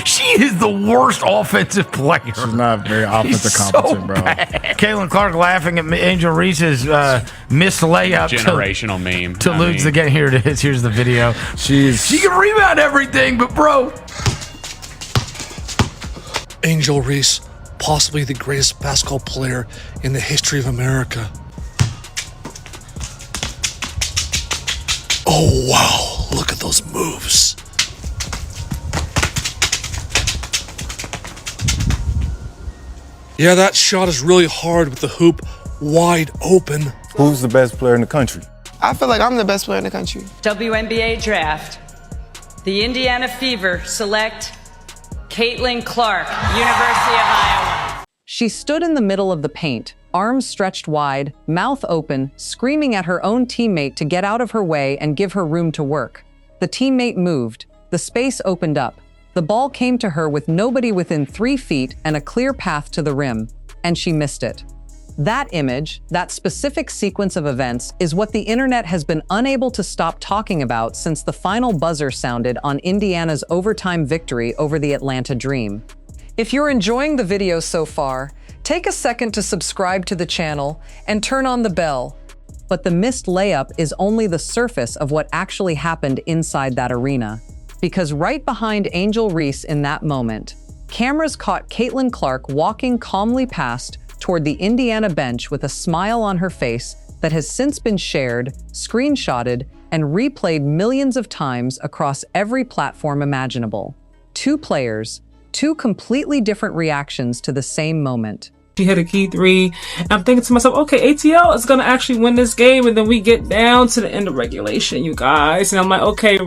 She is the worst offensive player. She's not very offensive competent, bro. Caitlin Clark laughing at Angel Reese's missed layup. Generational meme. To lose the game. Here it is. Here's the video. She can rebound everything, but bro. Angel Reese, possibly the greatest basketball player in the history of America. Oh, wow. Look at those moves. Yeah, that shot is really hard with the hoop wide open. Who's the best player in the country? I feel like I'm the best player in the country. WNBA draft. The Indiana Fever select Caitlin Clark, University of Iowa. She stood in the middle of the paint, arms stretched wide, mouth open, screaming at her own teammate to get out of her way and give her room to work. The teammate moved. The space opened up. The ball came to her with nobody within 3 feet and a clear path to the rim, and she missed it. That image, that specific sequence of events, is what the internet has been unable to stop talking about since the final buzzer sounded on Indiana's overtime victory over the Atlanta Dream. If you're enjoying the video so far, take a second to subscribe to the channel and turn on the bell. But the missed layup is only the surface of what actually happened inside that arena. Because right behind Angel Reese in that moment, cameras caught Caitlin Clark walking calmly past toward the Indiana bench with a smile on her face that has since been shared, screenshotted, and replayed millions of times across every platform imaginable. Two players, two completely different reactions to the same moment. She hit a key three. And I'm thinking to myself, okay, ATL is going to actually win this game. And then we get down to the end of regulation, you guys. And I'm like, okay,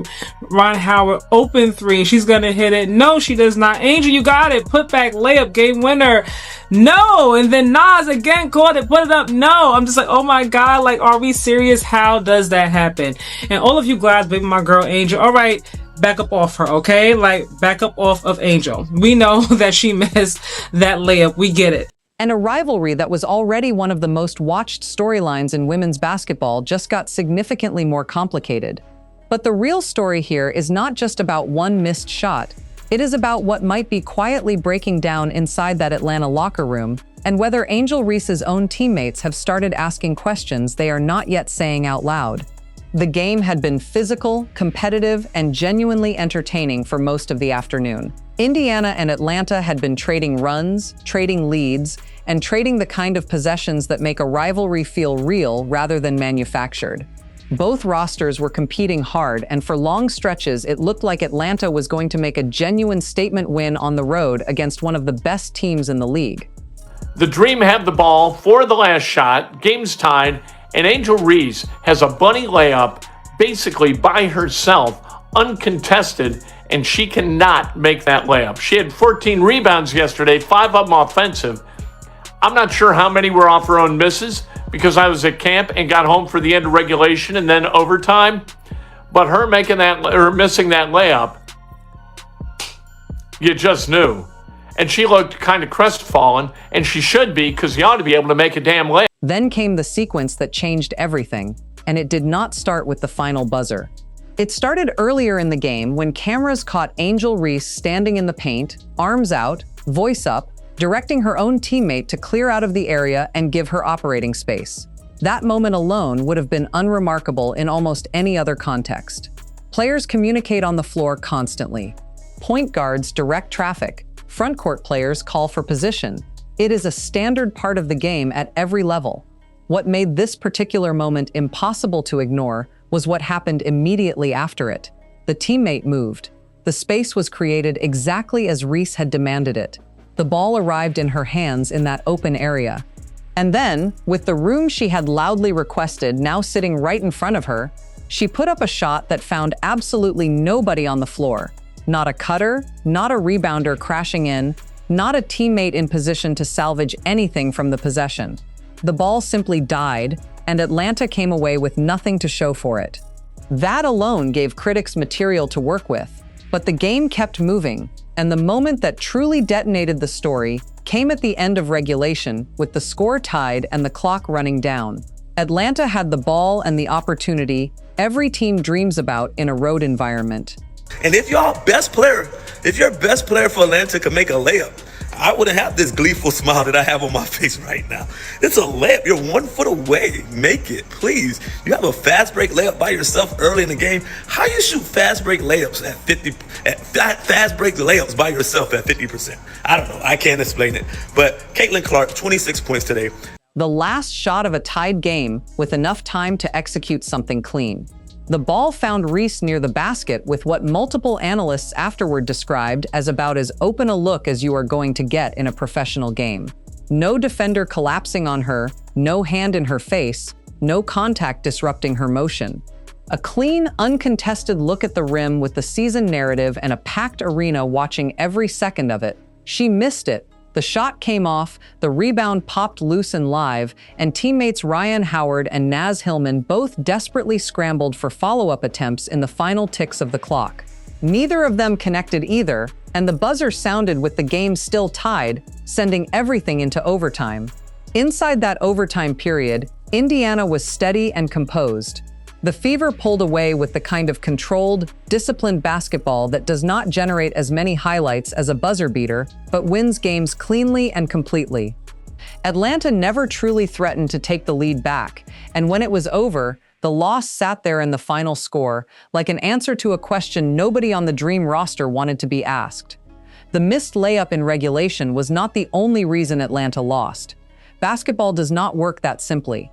Ron Howard, open three. She's going to hit it. No, she does not. Angel, you got it. Put back layup, game winner. No. And then Nas again caught it, put it up. No. I'm just like, oh my God, like, are we serious? How does that happen? And all of you guys, baby, my girl, Angel, all right, back up off her, okay? Like, back up off of Angel. We know that she missed that layup. We get it. And a rivalry that was already one of the most watched storylines in women's basketball just got significantly more complicated. But the real story here is not just about one missed shot. It is about what might be quietly breaking down inside that Atlanta locker room, and whether Angel Reese's own teammates have started asking questions they are not yet saying out loud. The game had been physical, competitive, and genuinely entertaining for most of the afternoon. Indiana and Atlanta had been trading runs, trading leads, and trading the kind of possessions that make a rivalry feel real rather than manufactured. Both rosters were competing hard, and for long stretches, it looked like Atlanta was going to make a genuine statement win on the road against one of the best teams in the league. The Dream have the ball for the last shot, game's tied, and Angel Reese has a bunny layup basically by herself, uncontested, and she cannot make that layup. She had 14 rebounds yesterday, 5 of them offensive. I'm not sure how many were off her own misses because I was at camp and got home for the end of regulation and then overtime. But her making that or missing that layup, you just knew. And she looked kind of crestfallen, and she should be because you ought to be able to make a damn layup. Then came the sequence that changed everything, and it did not start with the final buzzer. It started earlier in the game when cameras caught Angel Reese standing in the paint, arms out, voice up, directing her own teammate to clear out of the area and give her operating space. That moment alone would have been unremarkable in almost any other context. Players communicate on the floor constantly. Point guards direct traffic. Frontcourt players call for position. It is a standard part of the game at every level. What made this particular moment impossible to ignore was what happened immediately after it. The teammate moved. The space was created exactly as Reese had demanded it. The ball arrived in her hands in that open area. And then, with the room she had loudly requested now sitting right in front of her, she put up a shot that found absolutely nobody on the floor. Not a cutter, not a rebounder crashing in, not a teammate in position to salvage anything from the possession. The ball simply died, and Atlanta came away with nothing to show for it. That alone gave critics material to work with. But the game kept moving, and the moment that truly detonated the story came at the end of regulation, with the score tied and the clock running down. Atlanta had the ball and the opportunity every team dreams about in a road environment. And if your best player for Atlanta could make a layup, I wouldn't have this gleeful smile that I have on my face right now. It's a layup. You're 1 foot away. Make it, please. You have a fast break layup by yourself early in the game. How you shoot fast break layups at 50? Fast break layups by yourself at 50%. I don't know. I can't explain it. But Caitlin Clark, 26 points today. The last shot of a tied game with enough time to execute something clean. The ball found Reese near the basket with what multiple analysts afterward described as about as open a look as you are going to get in a professional game. No defender collapsing on her, no hand in her face, no contact disrupting her motion. A clean, uncontested look at the rim with the season narrative and a packed arena watching every second of it. She missed it. The shot came off, the rebound popped loose and live, and teammates Ryan Howard and Naz Hillman both desperately scrambled for follow-up attempts in the final ticks of the clock. Neither of them connected either, and the buzzer sounded with the game still tied, sending everything into overtime. Inside that overtime period, Indiana was steady and composed. The Fever pulled away with the kind of controlled, disciplined basketball that does not generate as many highlights as a buzzer beater, but wins games cleanly and completely. Atlanta never truly threatened to take the lead back, and when it was over, the loss sat there in the final score, like an answer to a question nobody on the Dream roster wanted to be asked. The missed layup in regulation was not the only reason Atlanta lost. Basketball does not work that simply.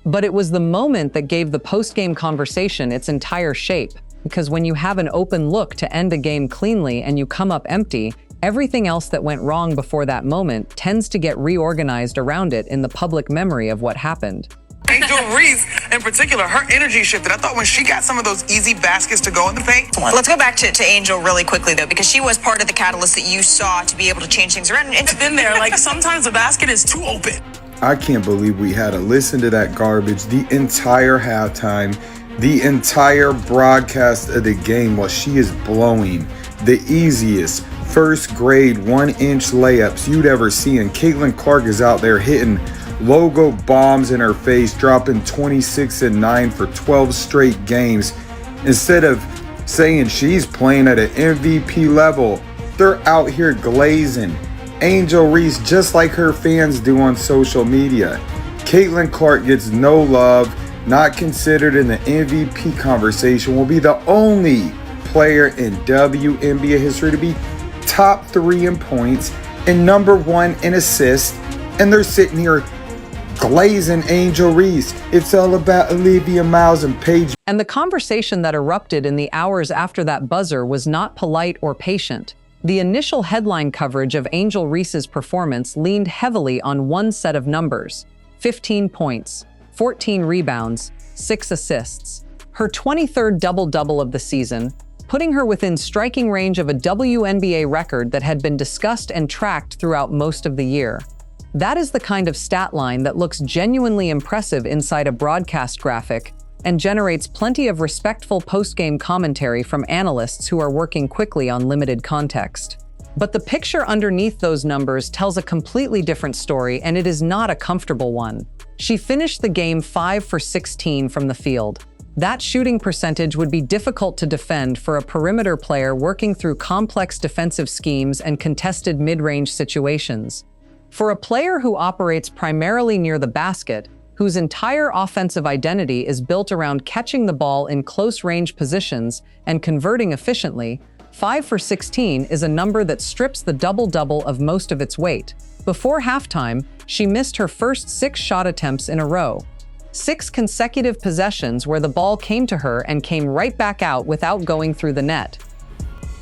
But it was the moment that gave the post-game conversation its entire shape, because when you have an open look to end a game cleanly and you come up empty, everything else that went wrong before that moment tends to get reorganized around it in the public memory of what happened. Angel Reese, in particular, her energy shifted. I thought when she got some of those easy baskets to go in the paint. Let's go back to Angel really quickly, though, because she was part of the catalyst that you saw to be able to change things around. It's been there. Like, sometimes the basket is too open. I can't believe we had to listen to that garbage the entire halftime, the entire broadcast of the game while she is blowing the easiest first grade 1-inch layups you'd ever see. And Caitlin Clark is out there hitting logo bombs in her face, dropping 26 and 9 for 12 straight games. Instead of saying she's playing at an MVP level, they're out here glazing Angel Reese just like her fans do on social media. Caitlin Clark gets no love, not considered in the MVP conversation, will be the only player in WNBA history to be top 3 in points and number 1 in assists, and they're sitting here glazing Angel Reese. It's all about Olivia Miles and Paige. And the conversation that erupted in the hours after that buzzer was not polite or patient. The initial headline coverage of Angel Reese's performance leaned heavily on one set of numbers: 15 points, 14 rebounds, 6 assists. Her 23rd double-double of the season, putting her within striking range of a WNBA record that had been discussed and tracked throughout most of the year. That is the kind of stat line that looks genuinely impressive inside a broadcast graphic and generates plenty of respectful post-game commentary from analysts who are working quickly on limited context. But the picture underneath those numbers tells a completely different story, and it is not a comfortable one. She finished the game 5 for 16 from the field. That shooting percentage would be difficult to defend for a perimeter player working through complex defensive schemes and contested mid-range situations. For a player who operates primarily near the basket, whose entire offensive identity is built around catching the ball in close-range positions and converting efficiently, 5 for 16 is a number that strips the double-double of most of its weight. Before halftime, she missed her first 6 shot attempts in a row. 6 consecutive possessions where the ball came to her and came right back out without going through the net.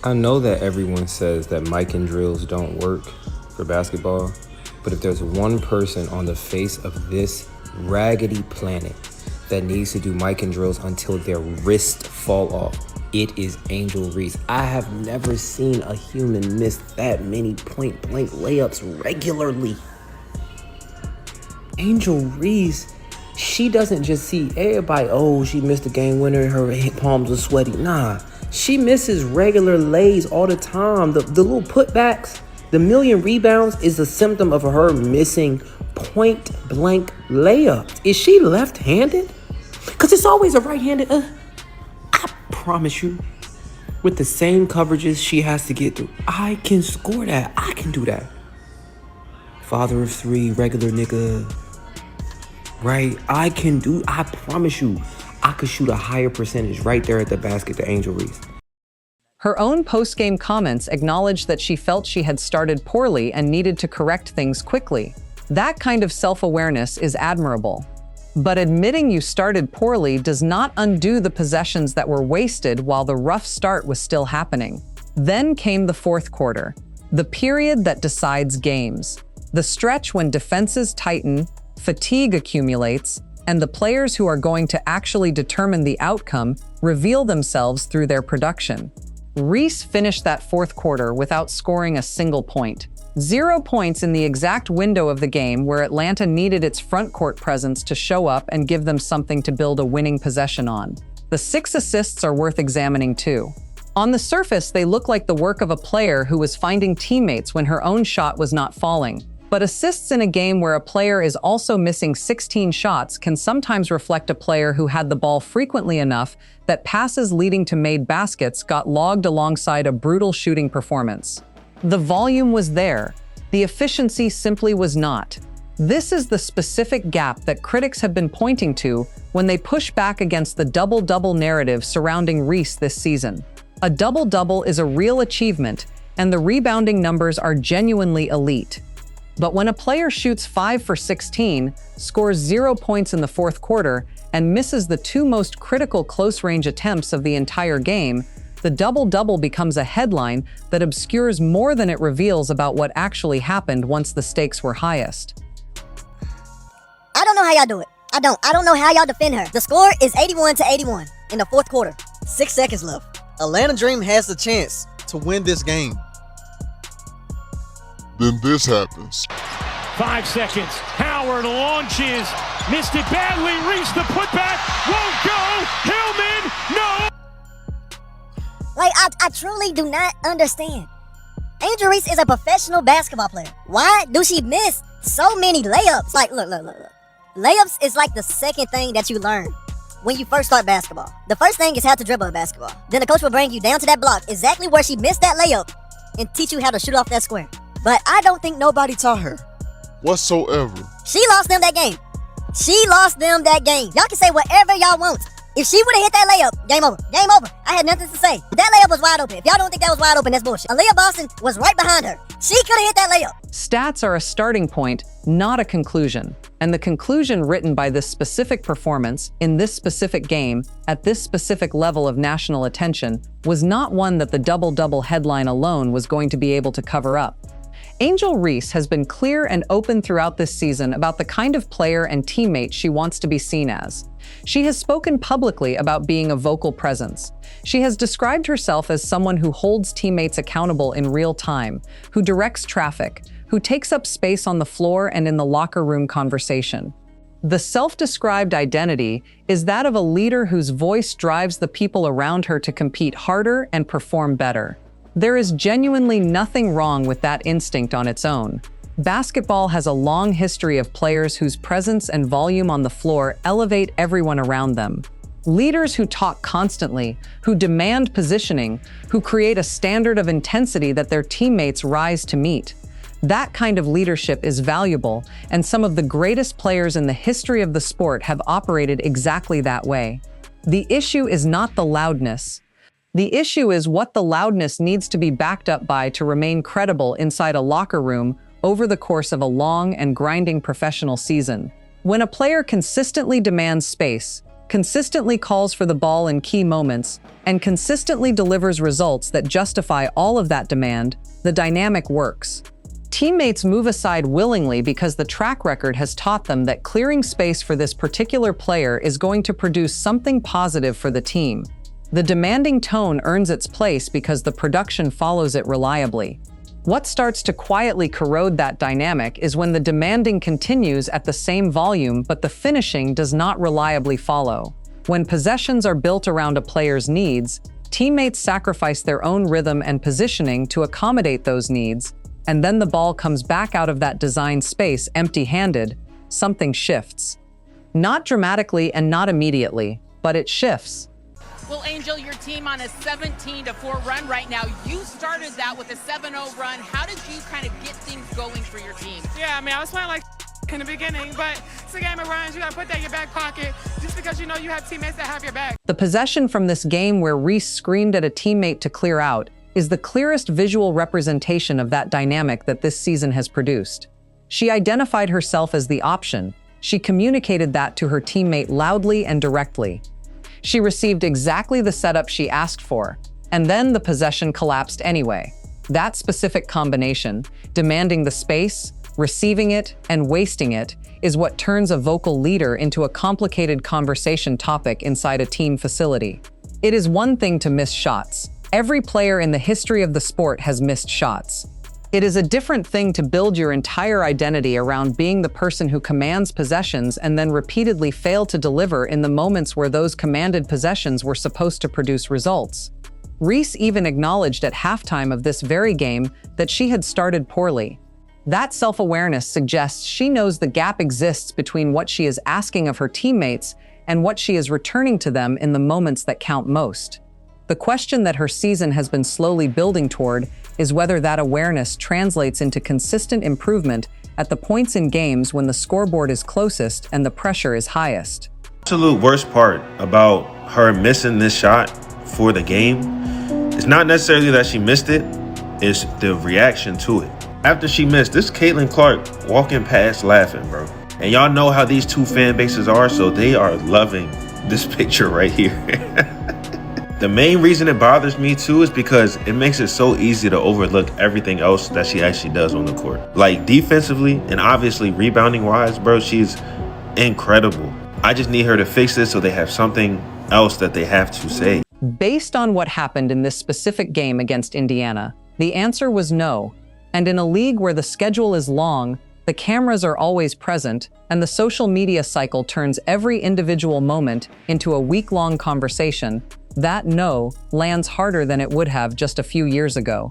I know that everyone says that mic and drills don't work for basketball, but if there's one person on the face of this raggedy planet that needs to do mic and drills until their wrists fall off, it is Angel Reese. I have never seen a human miss that many point-blank layups regularly. Angel Reese, she doesn't just see everybody, oh, she missed a game winner, her palms are sweaty. Nah, she misses regular lays all the time. The little putbacks, the million rebounds is a symptom of her missing point-blank layups. Is she left-handed? Because it's always a right-handed, I promise you, with the same coverages she has to get through. I can score that. I can do that. Father of three, regular nigga. Right? I promise you, I could shoot a higher percentage right there at the basket to Angel Reese. Her own post-game comments acknowledged that she felt she had started poorly and needed to correct things quickly. That kind of self-awareness is admirable. But admitting you started poorly does not undo the possessions that were wasted while the rough start was still happening. Then came the fourth quarter, the period that decides games. The stretch when defenses tighten, fatigue accumulates, and the players who are going to actually determine the outcome reveal themselves through their production. Reese finished that fourth quarter without scoring a single point. 0 points in the exact window of the game where Atlanta needed its front court presence to show up and give them something to build a winning possession on. The 6 assists are worth examining too. On the surface, they look like the work of a player who was finding teammates when her own shot was not falling. But assists in a game where a player is also missing 16 shots can sometimes reflect a player who had the ball frequently enough that passes leading to made baskets got logged alongside a brutal shooting performance. The volume was there. The efficiency simply was not. This is the specific gap that critics have been pointing to when they push back against the double-double narrative surrounding Reese this season. A double-double is a real achievement, and the rebounding numbers are genuinely elite. But when a player shoots 5 for 16, scores 0 points in the fourth quarter, and misses the 2 most critical close-range attempts of the entire game, the double-double becomes a headline that obscures more than it reveals about what actually happened once the stakes were highest. I don't know how y'all do it. I don't know how y'all defend her. The score is 81-81 in the fourth quarter. 6 seconds left. Atlanta Dream has the chance to win this game. Then this happens. 5 seconds. Howard launches. Missed it badly. Reese the putback. Won't go. Hillman, no. Like, I truly do not understand. Angel Reese is a professional basketball player. Why do she miss so many layups? Like, look. Layups is like the second thing that you learn when you first start basketball. The first thing is how to dribble a basketball. Then the coach will bring you down to that block, exactly where she missed that layup, and teach you how to shoot off that square. But I don't think nobody taught her. Whatsoever. She lost them that game. Y'all can say whatever y'all want. If she would have hit that layup, game over. Game over. I had nothing to say. That layup was wide open. If y'all don't think that was wide open, that's bullshit. Aaliyah Boston was right behind her. She could have hit that layup. Stats are a starting point, not a conclusion. And the conclusion written by this specific performance, in this specific game, at this specific level of national attention, was not one that the double-double headline alone was going to be able to cover up. Angel Reese has been clear and open throughout this season about the kind of player and teammate she wants to be seen as. She has spoken publicly about being a vocal presence. She has described herself as someone who holds teammates accountable in real time, who directs traffic, who takes up space on the floor and in the locker room conversation. The self-described identity is that of a leader whose voice drives the people around her to compete harder and perform better. There is genuinely nothing wrong with that instinct on its own. Basketball has a long history of players whose presence and volume on the floor elevate everyone around them. Leaders who talk constantly, who demand positioning, who create a standard of intensity that their teammates rise to meet. That kind of leadership is valuable, and some of the greatest players in the history of the sport have operated exactly that way. The issue is not the loudness. The issue is what the loudness needs to be backed up by to remain credible inside a locker room over the course of a long and grinding professional season. When a player consistently demands space, consistently calls for the ball in key moments, and consistently delivers results that justify all of that demand, the dynamic works. Teammates move aside willingly because the track record has taught them that clearing space for this particular player is going to produce something positive for the team. The demanding tone earns its place because the production follows it reliably. What starts to quietly corrode that dynamic is when the demanding continues at the same volume but the finishing does not reliably follow. When possessions are built around a player's needs, teammates sacrifice their own rhythm and positioning to accommodate those needs, and then the ball comes back out of that designed space empty-handed. Something shifts. Not dramatically and not immediately, but it shifts. Well, Angel, your team on a 17-4 run right now. You started that with a 7-0 run. How did you kind of get things going for your team? Yeah, I mean, I was playing like in the beginning, but it's a game of runs. You got to put that in your back pocket just because you know you have teammates that have your back. The possession from this game where Reese screamed at a teammate to clear out is the clearest visual representation of that dynamic that this season has produced. She identified herself as the option. She communicated that to her teammate loudly and directly. She received exactly the setup she asked for, and then the possession collapsed anyway. That specific combination, demanding the space, receiving it, and wasting it, is what turns a vocal leader into a complicated conversation topic inside a team facility. It is one thing to miss shots. Every player in the history of the sport has missed shots. It is a different thing to build your entire identity around being the person who commands possessions and then repeatedly fail to deliver in the moments where those commanded possessions were supposed to produce results. Reese even acknowledged at halftime of this very game that she had started poorly. That self-awareness suggests she knows the gap exists between what she is asking of her teammates and what she is returning to them in the moments that count most. The question that her season has been slowly building toward is whether that awareness translates into consistent improvement at the points in games when the scoreboard is closest and the pressure is highest. Absolute worst part about her missing this shot for the game is not necessarily that she missed it, it's the reaction to it. After she missed, this Caitlin Clark walking past laughing, bro. And y'all know how these two fan bases are, so they are loving this picture right here. The main reason it bothers me too is because it makes it so easy to overlook everything else that she actually does on the court. Like defensively and obviously rebounding wise, bro, she's incredible. I just need her to fix this so they have something else that they have to say. Based on what happened in this specific game against Indiana, the answer was no. And in a league where the schedule is long, the cameras are always present, and the social media cycle turns every individual moment into a week-long conversation, that no lands harder than it would have just a few years ago.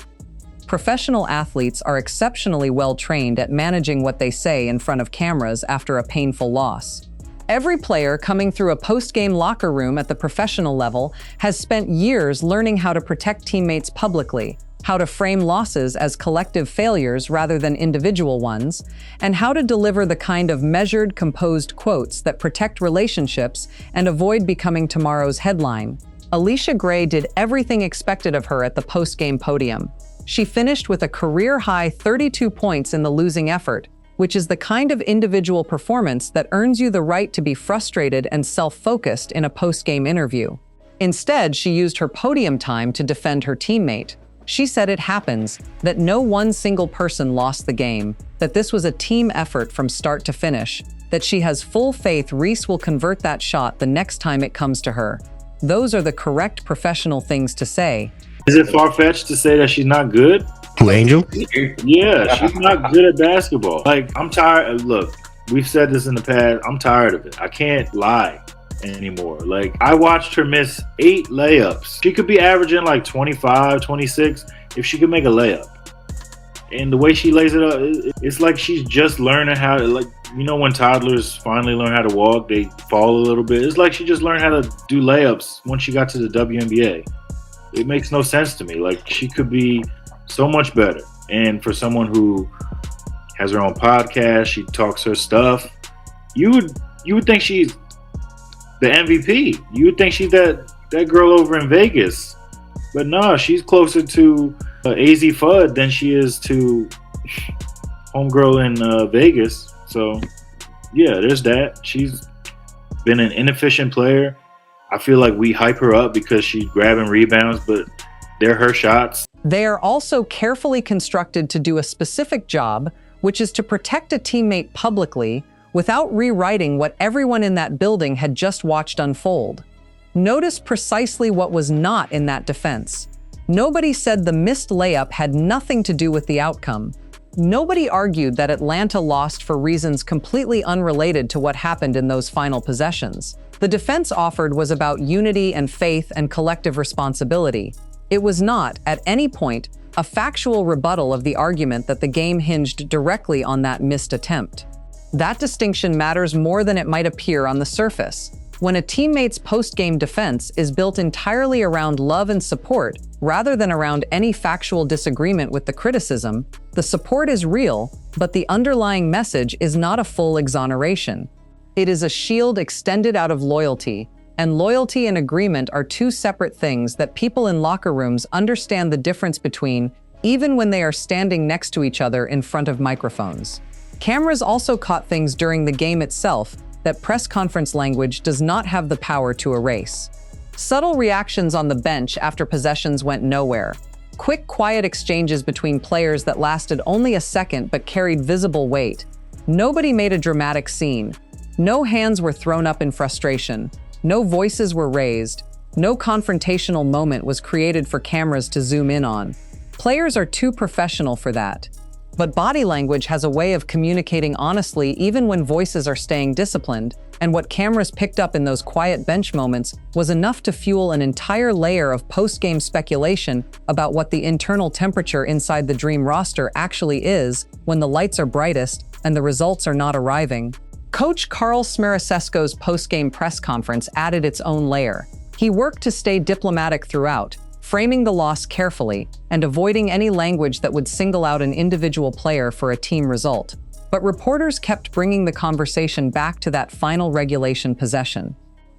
Professional athletes are exceptionally well trained at managing what they say in front of cameras after a painful loss. Every player coming through a post-game locker room at the professional level has spent years learning how to protect teammates publicly, how to frame losses as collective failures rather than individual ones, and how to deliver the kind of measured, composed quotes that protect relationships and avoid becoming tomorrow's headline. Alicia Gray did everything expected of her at the post-game podium. She finished with a career-high 32 points in the losing effort, which is the kind of individual performance that earns you the right to be frustrated and self-focused in a post-game interview. Instead, she used her podium time to defend her teammate. She said it happens, that no one single person lost the game, that this was a team effort from start to finish, that she has full faith Reese will convert that shot the next time it comes to her. Those are the correct professional things to say. Is it far-fetched to say that she's not good? Who, Angel? Yeah, she's not good at basketball. Like, I'm tired. Look, we've said this in the past. I'm tired of it. I can't lie anymore. Like, I watched her miss 8 layups. She could be averaging like 25, 26 if she could make a layup. And the way she lays it up, it's like she's just learning how to, like, you know, when toddlers finally learn how to walk, they fall a little bit. It's like she just learned how to do layups once she got to the WNBA. It makes no sense to me. Like, she could be so much better. And for someone who has her own podcast, she talks her stuff, you would think she's the MVP. You would think she's that girl over in Vegas. But no, she's closer to AZ Fudd than she is to homegirl in Vegas. So, yeah, there's that. She's been an inefficient player. I feel like we hype her up because she's grabbing rebounds, but they're her shots. They are also carefully constructed to do a specific job, which is to protect a teammate publicly without rewriting what everyone in that building had just watched unfold. Notice precisely what was not in that defense. Nobody said the missed layup had nothing to do with the outcome. Nobody argued that Atlanta lost for reasons completely unrelated to what happened in those final possessions. The defense offered was about unity and faith and collective responsibility. It was not, at any point, a factual rebuttal of the argument that the game hinged directly on that missed attempt. That distinction matters more than it might appear on the surface. When a teammate's post-game defense is built entirely around love and support, rather than around any factual disagreement with the criticism, the support is real, but the underlying message is not a full exoneration. It is a shield extended out of loyalty, and loyalty and agreement are two separate things that people in locker rooms understand the difference between, even when they are standing next to each other in front of microphones. Cameras also caught things during the game itself that press conference language does not have the power to erase. Subtle reactions on the bench after possessions went nowhere. Quick, quiet exchanges between players that lasted only a second but carried visible weight. Nobody made a dramatic scene. No hands were thrown up in frustration. No voices were raised. No confrontational moment was created for cameras to zoom in on. Players are too professional for that. But body language has a way of communicating honestly even when voices are staying disciplined, and what cameras picked up in those quiet bench moments was enough to fuel an entire layer of post-game speculation about what the internal temperature inside the Dream roster actually is when the lights are brightest and the results are not arriving. Coach Carl Smeresesko's post-game press conference added its own layer. He worked to stay diplomatic throughout, framing the loss carefully and avoiding any language that would single out an individual player for a team result. But reporters kept bringing the conversation back to that final regulation possession.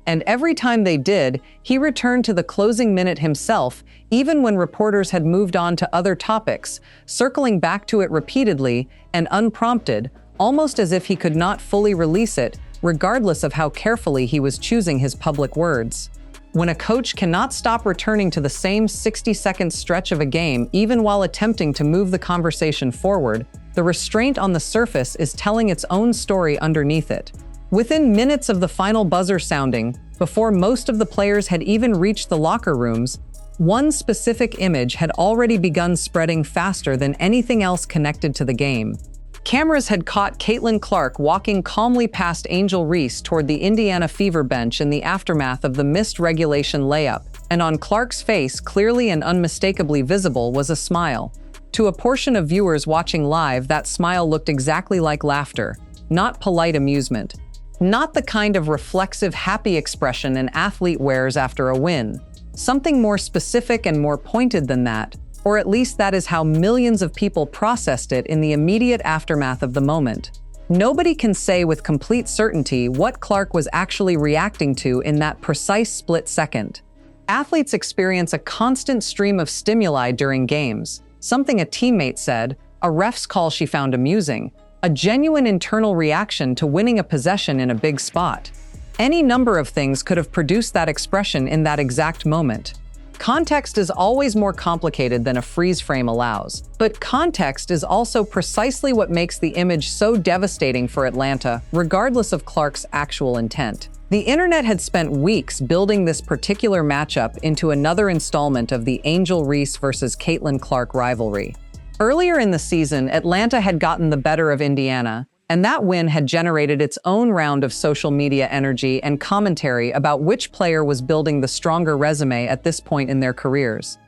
And every time they did, he returned to the closing minute himself, even when reporters had moved on to other topics, circling back to it repeatedly and unprompted, almost as if he could not fully release it, regardless of how carefully he was choosing his public words. When a coach cannot stop returning to the same 60-second stretch of a game, even while attempting to move the conversation forward, the restraint on the surface is telling its own story underneath it. Within minutes of the final buzzer sounding, before most of the players had even reached the locker rooms, one specific image had already begun spreading faster than anything else connected to the game. Cameras had caught Caitlin Clark walking calmly past Angel Reese toward the Indiana Fever bench in the aftermath of the missed regulation layup, and on Clark's face, clearly and unmistakably visible, was a smile. To a portion of viewers watching live, that smile looked exactly like laughter, not polite amusement. Not the kind of reflexive, happy expression an athlete wears after a win. Something more specific and more pointed than that. Or at least that is how millions of people processed it in the immediate aftermath of the moment. Nobody can say with complete certainty what Clark was actually reacting to in that precise split second. Athletes experience a constant stream of stimuli during games, something a teammate said, a ref's call she found amusing, a genuine internal reaction to winning a possession in a big spot. Any number of things could have produced that expression in that exact moment. Context is always more complicated than a freeze frame allows, but context is also precisely what makes the image so devastating for Atlanta, regardless of Clark's actual intent. The internet had spent weeks building this particular matchup into another installment of the Angel Reese versus Caitlin Clark rivalry. Earlier in the season, Atlanta had gotten the better of Indiana, and that win had generated its own round of social media energy and commentary about which player was building the stronger resume at this point in their careers.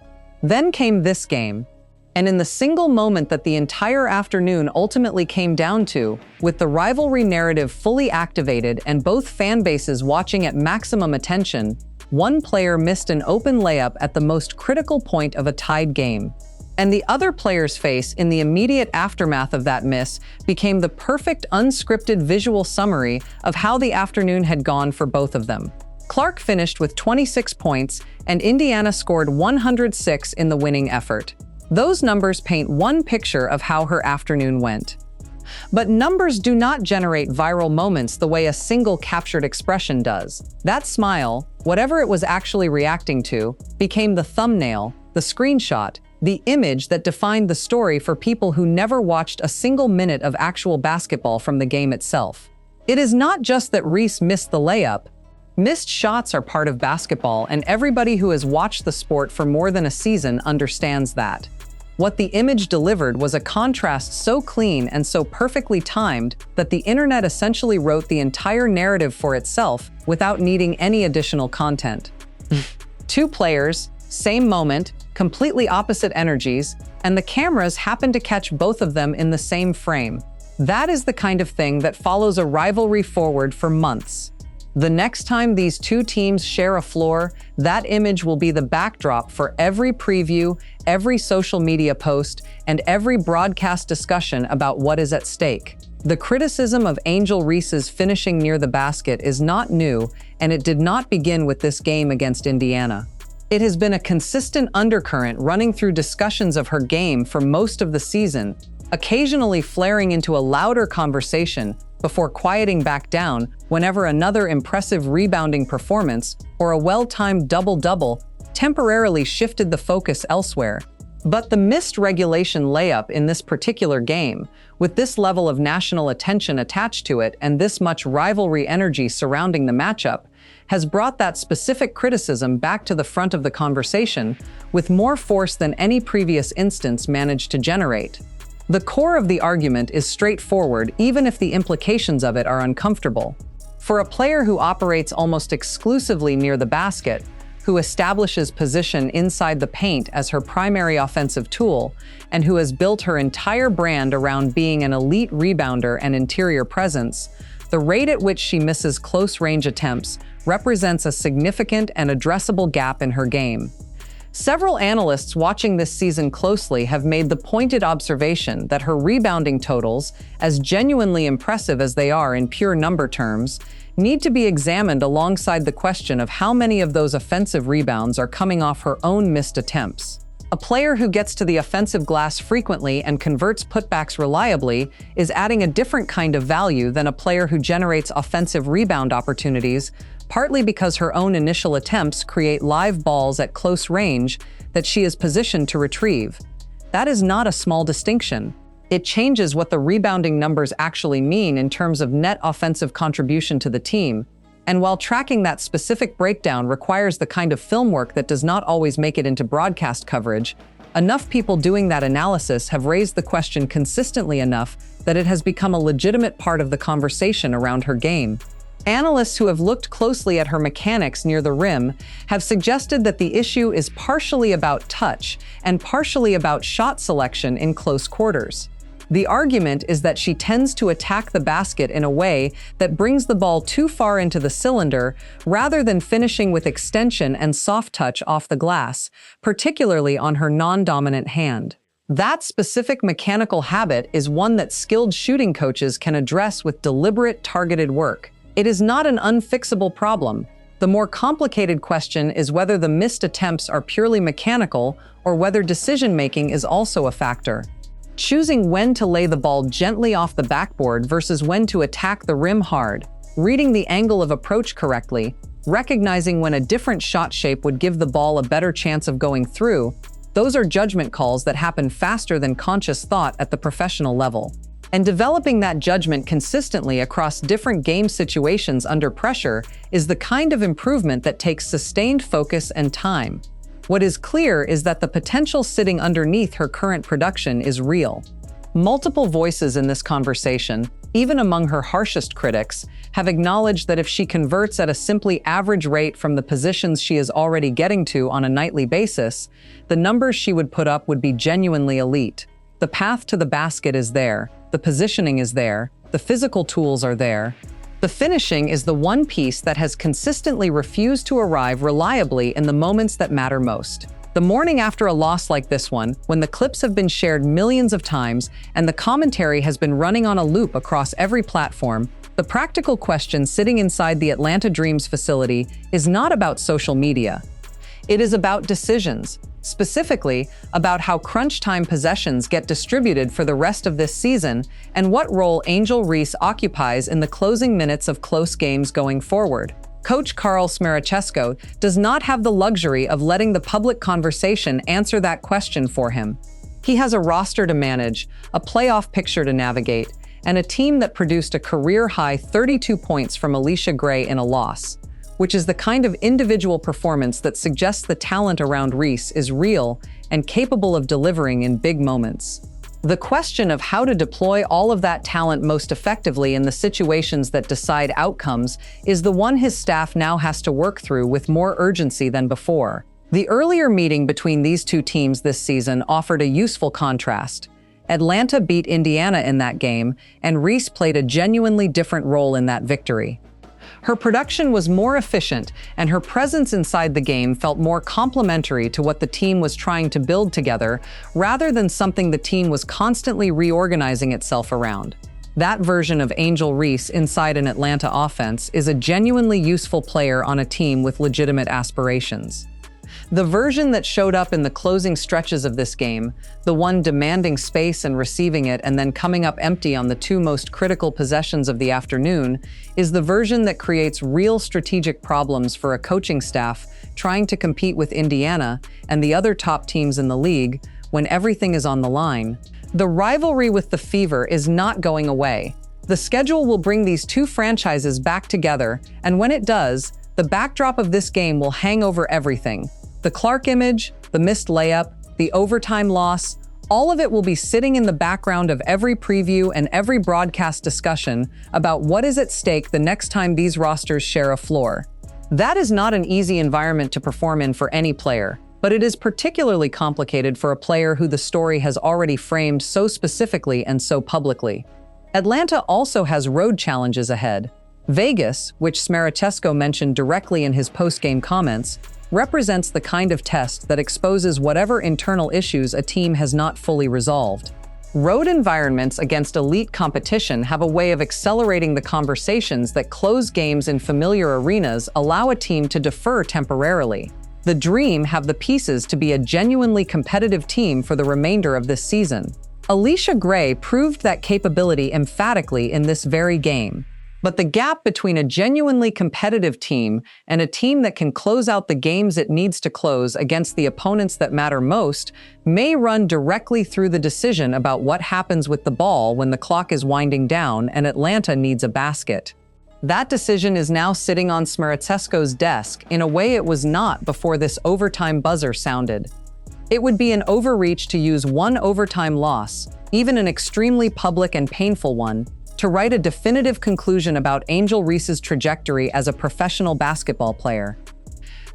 Then came this game, and in the single moment that the entire afternoon ultimately came down to, with the rivalry narrative fully activated and both fan bases watching at maximum attention, one player missed an open layup at the most critical point of a tied game. And the other player's face in the immediate aftermath of that miss became the perfect unscripted visual summary of how the afternoon had gone for both of them. Clark finished with 26 points, and Indiana scored 106 in the winning effort. Those numbers paint one picture of how her afternoon went. But numbers do not generate viral moments the way a single captured expression does. That smile, whatever it was actually reacting to, became the thumbnail, the screenshot, the image that defined the story for people who never watched a single minute of actual basketball from the game itself. It is not just that Reese missed the layup. Missed shots are part of basketball, and everybody who has watched the sport for more than a season understands that. What the image delivered was a contrast so clean and so perfectly timed that the internet essentially wrote the entire narrative for itself without needing any additional content. Two players, same moment, completely opposite energies, and the cameras happen to catch both of them in the same frame. That is the kind of thing that follows a rivalry forward for months. The next time these two teams share a floor, that image will be the backdrop for every preview, every social media post, and every broadcast discussion about what is at stake. The criticism of Angel Reese's finishing near the basket is not new, and it did not begin with this game against Indiana. It has been a consistent undercurrent running through discussions of her game for most of the season, occasionally flaring into a louder conversation before quieting back down whenever another impressive rebounding performance or a well-timed double-double temporarily shifted the focus elsewhere. But the missed regulation layup in this particular game, with this level of national attention attached to it and this much rivalry energy surrounding the matchup, has brought that specific criticism back to the front of the conversation with more force than any previous instance managed to generate. The core of the argument is straightforward, even if the implications of it are uncomfortable. For a player who operates almost exclusively near the basket, who establishes position inside the paint as her primary offensive tool, and who has built her entire brand around being an elite rebounder and interior presence, the rate at which she misses close-range attempts represents a significant and addressable gap in her game. Several analysts watching this season closely have made the pointed observation that her rebounding totals, as genuinely impressive as they are in pure number terms, need to be examined alongside the question of how many of those offensive rebounds are coming off her own missed attempts. A player who gets to the offensive glass frequently and converts putbacks reliably is adding a different kind of value than a player who generates offensive rebound opportunities, partly because her own initial attempts create live balls at close range that she is positioned to retrieve. That is not a small distinction. It changes what the rebounding numbers actually mean in terms of net offensive contribution to the team. And while tracking that specific breakdown requires the kind of film work that does not always make it into broadcast coverage, enough people doing that analysis have raised the question consistently enough that it has become a legitimate part of the conversation around her game. Analysts who have looked closely at her mechanics near the rim have suggested that the issue is partially about touch and partially about shot selection in close quarters. The argument is that she tends to attack the basket in a way that brings the ball too far into the cylinder rather than finishing with extension and soft touch off the glass, particularly on her non-dominant hand. That specific mechanical habit is one that skilled shooting coaches can address with deliberate, targeted work. It is not an unfixable problem. The more complicated question is whether the missed attempts are purely mechanical or whether decision-making is also a factor. Choosing when to lay the ball gently off the backboard versus when to attack the rim hard, reading the angle of approach correctly, recognizing when a different shot shape would give the ball a better chance of going through, those are judgment calls that happen faster than conscious thought at the professional level. And developing that judgment consistently across different game situations under pressure is the kind of improvement that takes sustained focus and time. What is clear is that the potential sitting underneath her current production is real. Multiple voices in this conversation, even among her harshest critics, have acknowledged that if she converts at a simply average rate from the positions she is already getting to on a nightly basis, the numbers she would put up would be genuinely elite. The path to the basket is there, the positioning is there, the physical tools are there. The finishing is the one piece that has consistently refused to arrive reliably in the moments that matter most. The morning after a loss like this one, when the clips have been shared millions of times and the commentary has been running on a loop across every platform, the practical question sitting inside the Atlanta Dreams facility is not about social media. It is about decisions, specifically about how crunch time possessions get distributed for the rest of this season and what role Angel Reese occupies in the closing minutes of close games going forward. Coach Carl Smarachesco does not have the luxury of letting the public conversation answer that question for him. He has a roster to manage, a playoff picture to navigate, and a team that produced a career-high 32 points from Alicia Gray in a loss, which is the kind of individual performance that suggests the talent around Reese is real and capable of delivering in big moments. The question of how to deploy all of that talent most effectively in the situations that decide outcomes is the one his staff now has to work through with more urgency than before. The earlier meeting between these two teams this season offered a useful contrast. Atlanta beat Indiana in that game, and Reese played a genuinely different role in that victory. Her production was more efficient, and her presence inside the game felt more complementary to what the team was trying to build together, rather than something the team was constantly reorganizing itself around. That version of Angel Reese inside an Atlanta offense is a genuinely useful player on a team with legitimate aspirations. The version that showed up in the closing stretches of this game, the one demanding space and receiving it and then coming up empty on the two most critical possessions of the afternoon, is the version that creates real strategic problems for a coaching staff trying to compete with Indiana and the other top teams in the league when everything is on the line. The rivalry with the Fever is not going away. The schedule will bring these two franchises back together, and when it does, the backdrop of this game will hang over everything. The Clark image, the missed layup, the overtime loss, all of it will be sitting in the background of every preview and every broadcast discussion about what is at stake the next time these rosters share a floor. That is not an easy environment to perform in for any player, but it is particularly complicated for a player who the story has already framed so specifically and so publicly. Atlanta also has road challenges ahead. Vegas, which Smeratesco mentioned directly in his post-game comments, represents the kind of test that exposes whatever internal issues a team has not fully resolved. Road environments against elite competition have a way of accelerating the conversations that close games in familiar arenas allow a team to defer temporarily. The Dream have the pieces to be a genuinely competitive team for the remainder of this season. Alicia Gray proved that capability emphatically in this very game. But the gap between a genuinely competitive team and a team that can close out the games it needs to close against the opponents that matter most may run directly through the decision about what happens with the ball when the clock is winding down and Atlanta needs a basket. That decision is now sitting on Smeratesco's desk in a way it was not before this overtime buzzer sounded. It would be an overreach to use one overtime loss, even an extremely public and painful one, to write a definitive conclusion about Angel Reese's trajectory as a professional basketball player.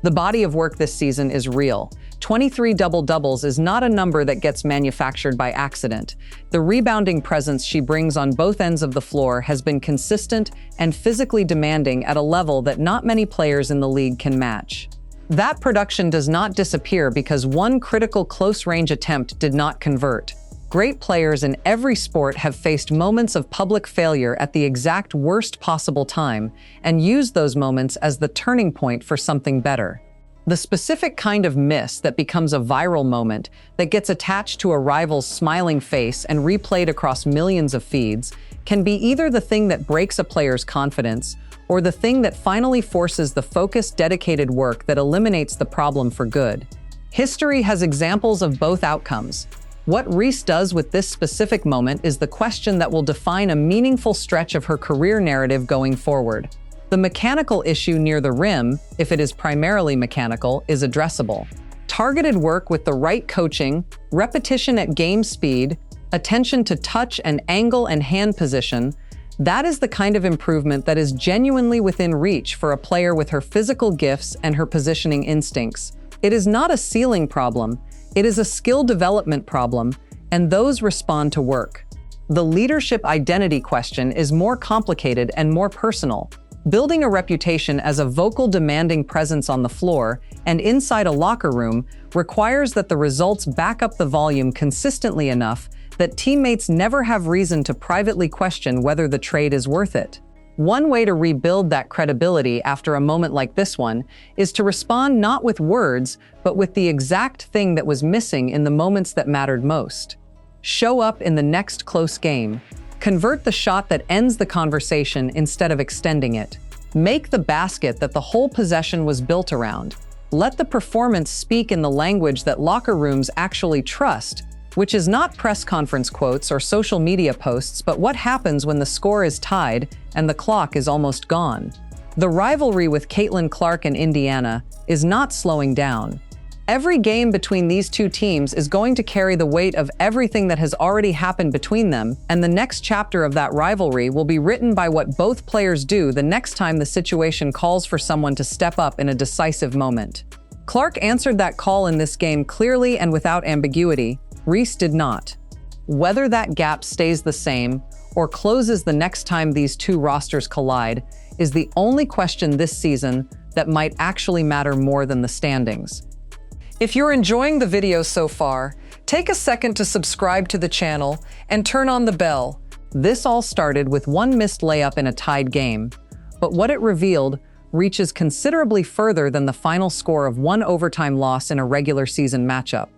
The body of work this season is real. 23 double-doubles is not a number that gets manufactured by accident. The rebounding presence she brings on both ends of the floor has been consistent and physically demanding at a level that not many players in the league can match. That production does not disappear because one critical close-range attempt did not convert. Great players in every sport have faced moments of public failure at the exact worst possible time and used those moments as the turning point for something better. The specific kind of miss that becomes a viral moment that gets attached to a rival's smiling face and replayed across millions of feeds can be either the thing that breaks a player's confidence or the thing that finally forces the focused, dedicated work that eliminates the problem for good. History has examples of both outcomes. What Reese does with this specific moment is the question that will define a meaningful stretch of her career narrative going forward. The mechanical issue near the rim, if it is primarily mechanical, is addressable. Targeted work with the right coaching, repetition at game speed, attention to touch and angle and hand position, that is the kind of improvement that is genuinely within reach for a player with her physical gifts and her positioning instincts. It is not a ceiling problem. It is a skill development problem, and those respond to work. The leadership identity question is more complicated and more personal. Building a reputation as a vocal, demanding presence on the floor and inside a locker room requires that the results back up the volume consistently enough that teammates never have reason to privately question whether the trade is worth it. One way to rebuild that credibility after a moment like this one is to respond not with words, but with the exact thing that was missing in the moments that mattered most. Show up in the next close game. Convert the shot that ends the conversation instead of extending it. Make the basket that the whole possession was built around. Let the performance speak in the language that locker rooms actually trust, which is not press conference quotes or social media posts, but what happens when the score is tied and the clock is almost gone. The rivalry with Caitlin Clark and Indiana is not slowing down. Every game between these two teams is going to carry the weight of everything that has already happened between them, and the next chapter of that rivalry will be written by what both players do the next time the situation calls for someone to step up in a decisive moment. Clark answered that call in this game clearly and without ambiguity. Reese did not. Whether that gap stays the same or closes the next time these two rosters collide is the only question this season that might actually matter more than the standings. If you're enjoying the video so far, take a second to subscribe to the channel and turn on the bell. This all started with one missed layup in a tied game, but what it revealed reaches considerably further than the final score of one overtime loss in a regular season matchup.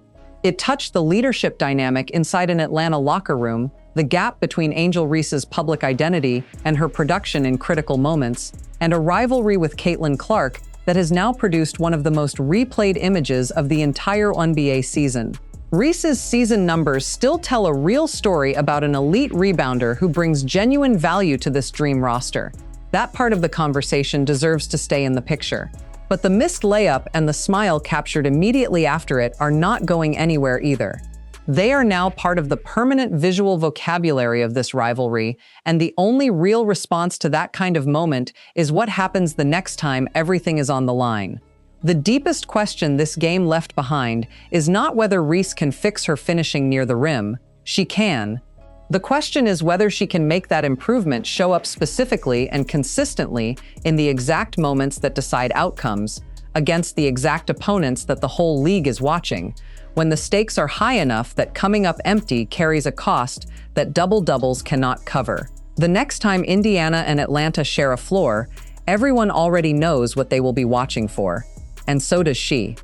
It touched the leadership dynamic inside an Atlanta locker room, the gap between Angel Reese's public identity and her production in critical moments, and a rivalry with Caitlin Clark that has now produced one of the most replayed images of the entire NBA season. Reese's season numbers still tell a real story about an elite rebounder who brings genuine value to this dream roster. That part of the conversation deserves to stay in the picture. But the missed layup and the smile captured immediately after it are not going anywhere either. They are now part of the permanent visual vocabulary of this rivalry, and the only real response to that kind of moment is what happens the next time everything is on the line. The deepest question this game left behind is not whether Reese can fix her finishing near the rim. She can. The question is whether she can make that improvement show up specifically and consistently in the exact moments that decide outcomes, against the exact opponents that the whole league is watching, when the stakes are high enough that coming up empty carries a cost that double-doubles cannot cover. The next time Indiana and Atlanta share a floor, everyone already knows what they will be watching for. And so does she.